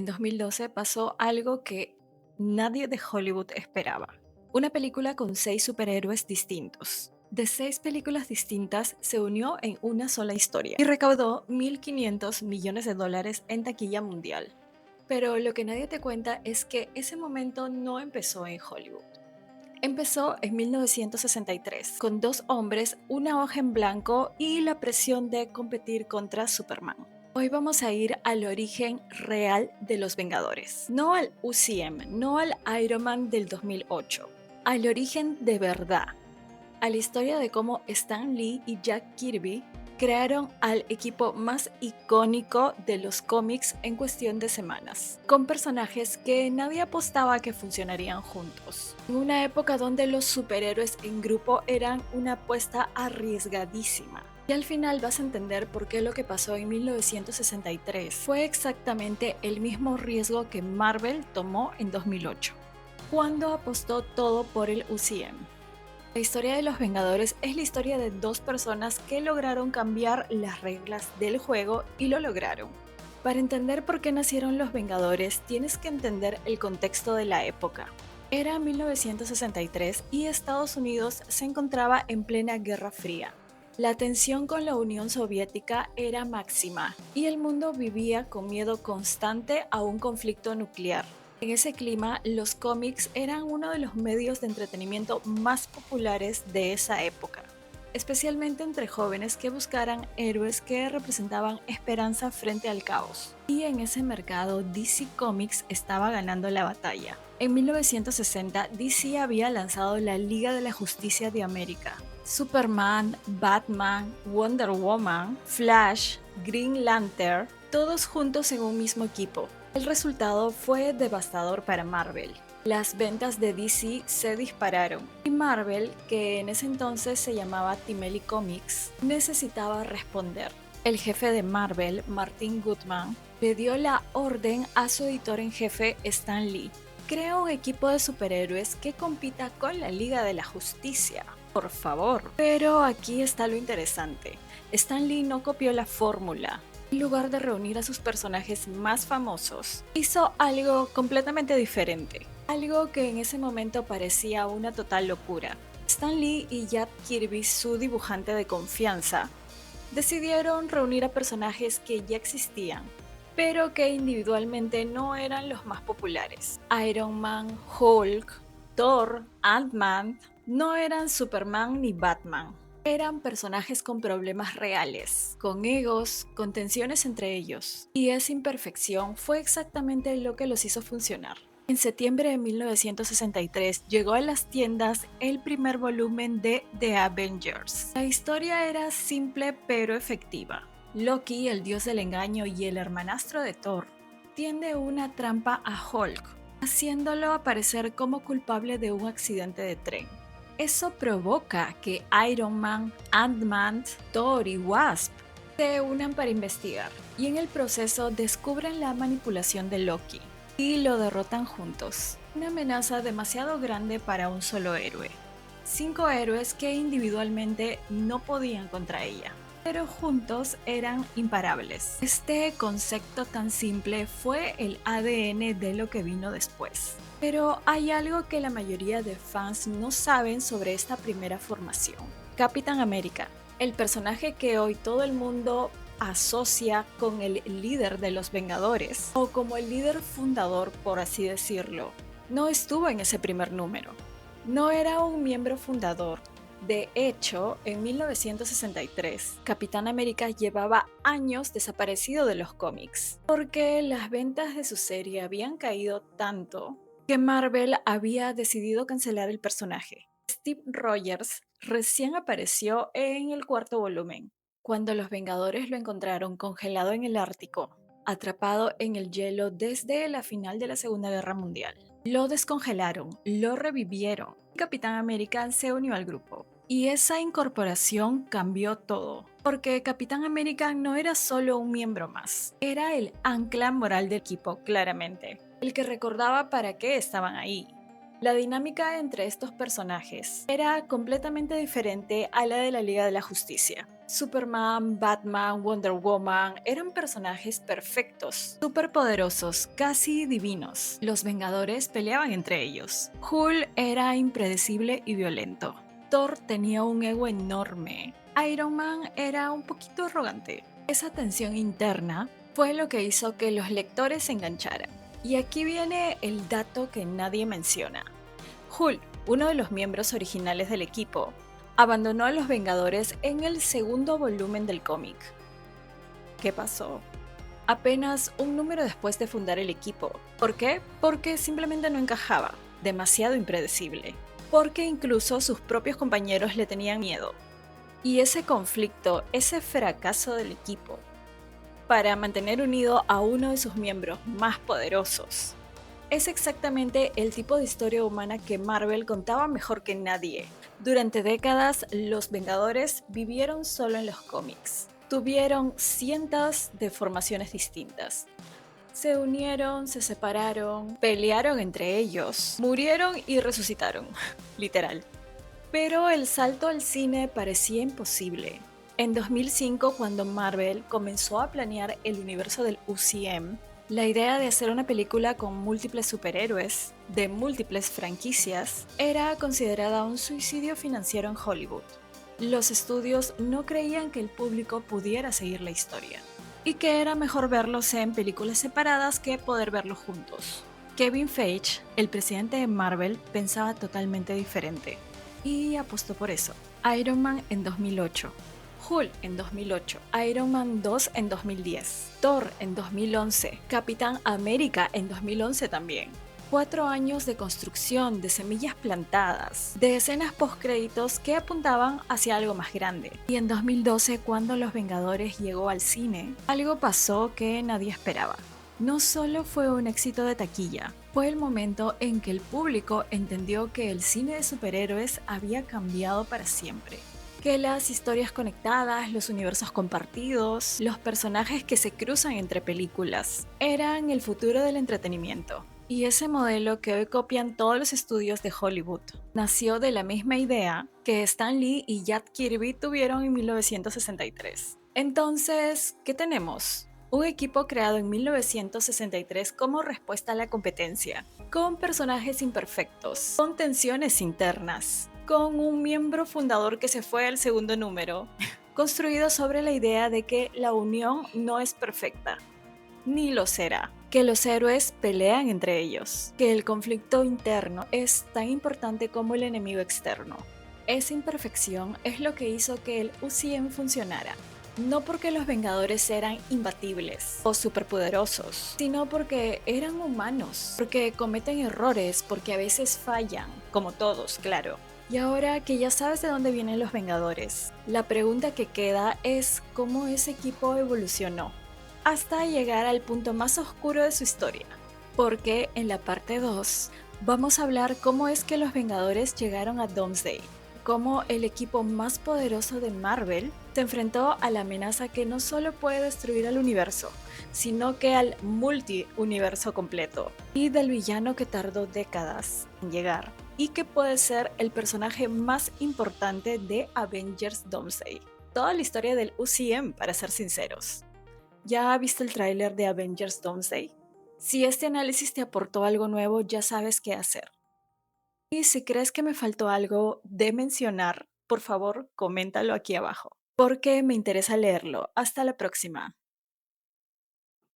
En 2012 pasó algo que nadie de Hollywood esperaba. Una película con 6 superhéroes distintos. De 6 películas distintas se unió en una sola historia y recaudó 1.500 millones de dólares en taquilla mundial. Pero lo que nadie te cuenta es que ese momento no empezó en Hollywood. Empezó en 1963, con 2 hombres, una hoja en blanco y la presión de competir contra Superman. Hoy vamos a ir al origen real de los Vengadores, no al UCM, no al Iron Man del 2008, al origen de verdad, a la historia de cómo Stan Lee y Jack Kirby crearon al equipo más icónico de los cómics en cuestión de semanas, con personajes que nadie apostaba que funcionarían juntos. En una época donde los superhéroes en grupo eran una apuesta arriesgadísima. Y al final vas a entender por qué lo que pasó en 1963 fue exactamente el mismo riesgo que Marvel tomó en 2008, cuando apostó todo por el UCM. La historia de los Vengadores es la historia de 2 personas que lograron cambiar las reglas del juego y lo lograron. Para entender por qué nacieron los Vengadores, tienes que entender el contexto de la época. Era 1963 y Estados Unidos se encontraba en plena Guerra Fría. La tensión con la Unión Soviética era máxima y el mundo vivía con miedo constante a un conflicto nuclear. En ese clima, los cómics eran uno de los medios de entretenimiento más populares de esa época, especialmente entre jóvenes que buscaran héroes que representaban esperanza frente al caos. Y en ese mercado, DC Comics estaba ganando la batalla. En 1960, DC había lanzado la Liga de la Justicia de América. Superman, Batman, Wonder Woman, Flash, Green Lantern, todos juntos en un mismo equipo. El resultado fue devastador para Marvel. Las ventas de DC se dispararon y Marvel, que en ese entonces se llamaba Timely Comics, necesitaba responder. El jefe de Marvel, Martin Goodman, le dio la orden a su editor en jefe, Stan Lee: crea un equipo de superhéroes que compita con la Liga de la Justicia. Por favor. Pero aquí está lo interesante. Stan Lee no copió la fórmula. En lugar de reunir a sus personajes más famosos, hizo algo completamente diferente. Algo que en ese momento parecía una total locura. Stan Lee y Jack Kirby, su dibujante de confianza, decidieron reunir a personajes que ya existían, pero que individualmente no eran los más populares. Iron Man, Hulk, Thor, Ant-Man no eran Superman ni Batman. Eran personajes con problemas reales, con egos, con tensiones entre ellos. Y esa imperfección fue exactamente lo que los hizo funcionar. En septiembre de 1963 llegó a las tiendas el primer volumen de The Avengers. La historia era simple pero efectiva. Loki, el dios del engaño y el hermanastro de Thor, tiende una trampa a Hulk, haciéndolo aparecer como culpable de un accidente de tren. Eso provoca que Iron Man, Ant-Man, Thor y Wasp se unan para investigar, y en el proceso descubren la manipulación de Loki y lo derrotan juntos. Una amenaza demasiado grande para un solo héroe. 5 héroes que individualmente no podían contra ella, pero juntos eran imparables. Este concepto tan simple fue el ADN de lo que vino después. Pero hay algo que la mayoría de fans no saben sobre esta primera formación. Capitán América, el personaje que hoy todo el mundo asocia con el líder de los Vengadores, o como el líder fundador, por así decirlo, no estuvo en ese primer número. No era un miembro fundador. De hecho, en 1963, Capitán América llevaba años desaparecido de los cómics, porque las ventas de su serie habían caído tanto que Marvel había decidido cancelar el personaje. Steve Rogers recién apareció en el cuarto volumen, cuando los Vengadores lo encontraron congelado en el Ártico, atrapado en el hielo desde la final de la Segunda Guerra Mundial. Lo descongelaron, lo revivieron y Capitán América se unió al grupo. Y esa incorporación cambió todo, porque Capitán América no era solo un miembro más, era el ancla moral del equipo, claramente, el que recordaba para qué estaban ahí. La dinámica entre estos personajes era completamente diferente a la de la Liga de la Justicia. Superman, Batman, Wonder Woman eran personajes perfectos, superpoderosos, casi divinos. Los Vengadores peleaban entre ellos. Hulk era impredecible y violento. Thor tenía un ego enorme. Iron Man era un poquito arrogante. Esa tensión interna fue lo que hizo que los lectores se engancharan. Y aquí viene el dato que nadie menciona. Hulk, uno de los miembros originales del equipo, abandonó a los Vengadores en el segundo volumen del cómic. ¿Qué pasó? Apenas un número después de fundar el equipo. ¿Por qué? Porque simplemente no encajaba, demasiado impredecible. Porque incluso sus propios compañeros le tenían miedo. Y ese conflicto, ese fracaso del equipo, para mantener unido a uno de sus miembros más poderosos, es exactamente el tipo de historia humana que Marvel contaba mejor que nadie. Durante décadas, los Vengadores vivieron solo en los cómics. Tuvieron cientos de formaciones distintas. Se unieron, se separaron, pelearon entre ellos, murieron y resucitaron, literal. Pero el salto al cine parecía imposible. En 2005, cuando Marvel comenzó a planear el universo del UCM, la idea de hacer una película con múltiples superhéroes, de múltiples franquicias, era considerada un suicidio financiero en Hollywood. Los estudios no creían que el público pudiera seguir la historia, y que era mejor verlos en películas separadas que poder verlos juntos. Kevin Feige, el presidente de Marvel, pensaba totalmente diferente y apostó por eso. Iron Man en 2008, Hulk en 2008, Iron Man 2 en 2010, Thor en 2011, Capitán América en 2011 también. 4 años de construcción, de semillas plantadas, de escenas postcréditos que apuntaban hacia algo más grande. Y en 2012, cuando Los Vengadores llegó al cine, algo pasó que nadie esperaba. No solo fue un éxito de taquilla, fue el momento en que el público entendió que el cine de superhéroes había cambiado para siempre. Que las historias conectadas, los universos compartidos, los personajes que se cruzan entre películas, eran el futuro del entretenimiento. Y ese modelo que hoy copian todos los estudios de Hollywood nació de la misma idea que Stan Lee y Jack Kirby tuvieron en 1963. Entonces, ¿qué tenemos? Un equipo creado en 1963 como respuesta a la competencia, con personajes imperfectos, con tensiones internas, con un miembro fundador que se fue al segundo número, construido sobre la idea de que la unión no es perfecta, ni lo será, que los héroes pelean entre ellos, que el conflicto interno es tan importante como el enemigo externo. Esa imperfección es lo que hizo que el UCM funcionara. No porque los Vengadores eran imbatibles o superpoderosos, sino porque eran humanos, porque cometen errores, porque a veces fallan, como todos, claro. Y ahora que ya sabes de dónde vienen los Vengadores, la pregunta que queda es cómo ese equipo evolucionó, hasta llegar al punto más oscuro de su historia. Porque en la parte 2 vamos a hablar cómo es que los Vengadores llegaron a Doomsday, cómo el equipo más poderoso de Marvel se enfrentó a la amenaza que no solo puede destruir al universo, sino que al multiuniverso completo, y del villano que tardó décadas en llegar, y que puede ser el personaje más importante de Avengers Doomsday. Toda la historia del UCM, para ser sinceros. ¿Ya viste el tráiler de Avengers Doomsday? Si este análisis te aportó algo nuevo, ya sabes qué hacer. Y si crees que me faltó algo de mencionar, por favor, coméntalo aquí abajo, porque me interesa leerlo. Hasta la próxima.